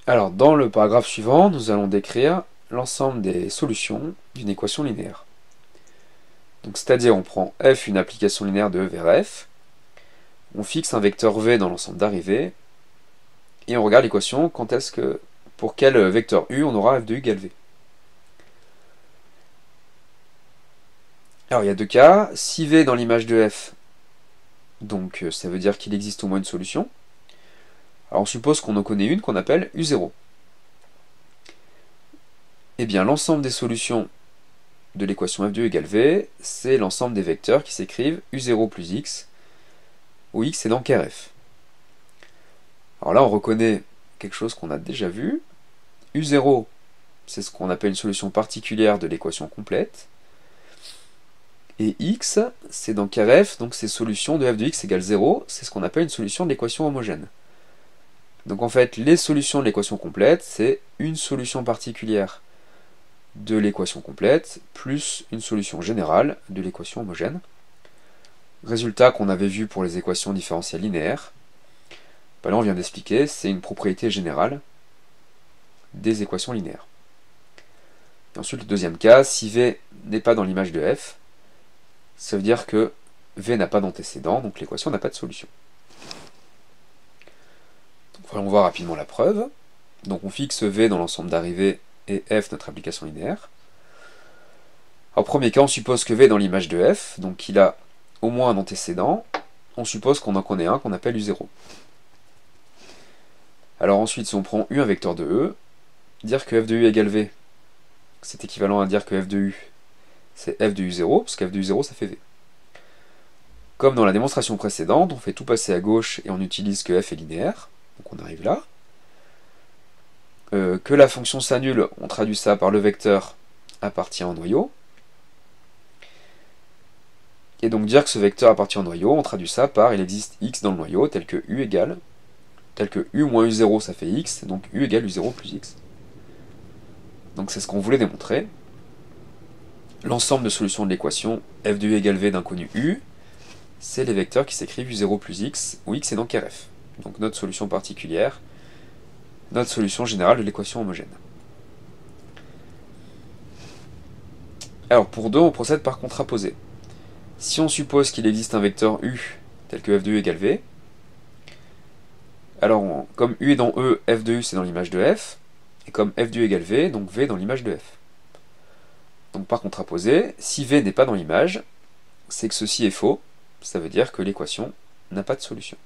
Alors, dans le paragraphe suivant, nous allons décrire l'ensemble des solutions d'une équation linéaire. Donc, c'est-à-dire, on prend f, une application linéaire de E vers f, on fixe un vecteur v dans l'ensemble d'arrivée, et on regarde l'équation pour quel vecteur u on aura f de u égale v. Alors, il y a deux cas. Si v est dans l'image de f, donc ça veut dire qu'il existe au moins une solution. Alors, on suppose qu'on en connaît une qu'on appelle u0. Eh bien, l'ensemble des solutions de l'équation f de u égale v, c'est l'ensemble des vecteurs qui s'écrivent u0 plus x, où x est dans Rf. Alors là, on reconnaît quelque chose qu'on a déjà vu. u0, c'est ce qu'on appelle une solution particulière de l'équation complète. Et x, c'est dans Rf, donc c'est solution de f de x égale 0, c'est ce qu'on appelle une solution de l'équation homogène. Donc en fait, les solutions de l'équation complète, c'est une solution particulière de l'équation complète, plus une solution générale de l'équation homogène. Résultat qu'on avait vu pour les équations différentielles linéaires. Ben là on vient d'expliquer, c'est une propriété générale des équations linéaires. Et ensuite le deuxième cas, si v n'est pas dans l'image de f, ça veut dire que v n'a pas d'antécédent, donc l'équation n'a pas de solution. Donc, voyons voir rapidement la preuve. Donc on fixe v dans l'ensemble d'arrivée et f notre application linéaire. En premier cas, on suppose que v est dans l'image de f, donc il a au moins un antécédent. On suppose qu'on en connaît un qu'on appelle u0. Alors ensuite, si on prend u un vecteur de E, dire que f de u égale v, c'est équivalent à dire que f de u, c'est f de u0, parce que f de u0, ça fait v. Comme dans la démonstration précédente, on fait tout passer à gauche et on utilise que f est linéaire, donc on arrive là. Que la fonction s'annule, on traduit ça par le vecteur appartient au noyau. Et donc dire que ce vecteur appartient au noyau, on traduit ça par il existe x dans le noyau, tel que u moins u0 ça fait x, donc u égale u0 plus x. Donc c'est ce qu'on voulait démontrer. L'ensemble de solutions de l'équation f de u égale v d'inconnu u, c'est les vecteurs qui s'écrivent u0 plus x, où x est dans Rf. Donc notre solution particulière, notre solution générale de l'équation homogène. Alors pour 2, on procède par contraposé. Si on suppose qu'il existe un vecteur u, tel que f de u égale v, alors comme u est dans E, f de u c'est dans l'image de f, et comme f de u égale v, donc v est dans l'image de f. Donc par contraposé, si v n'est pas dans l'image, c'est que ceci est faux, ça veut dire que l'équation n'a pas de solution.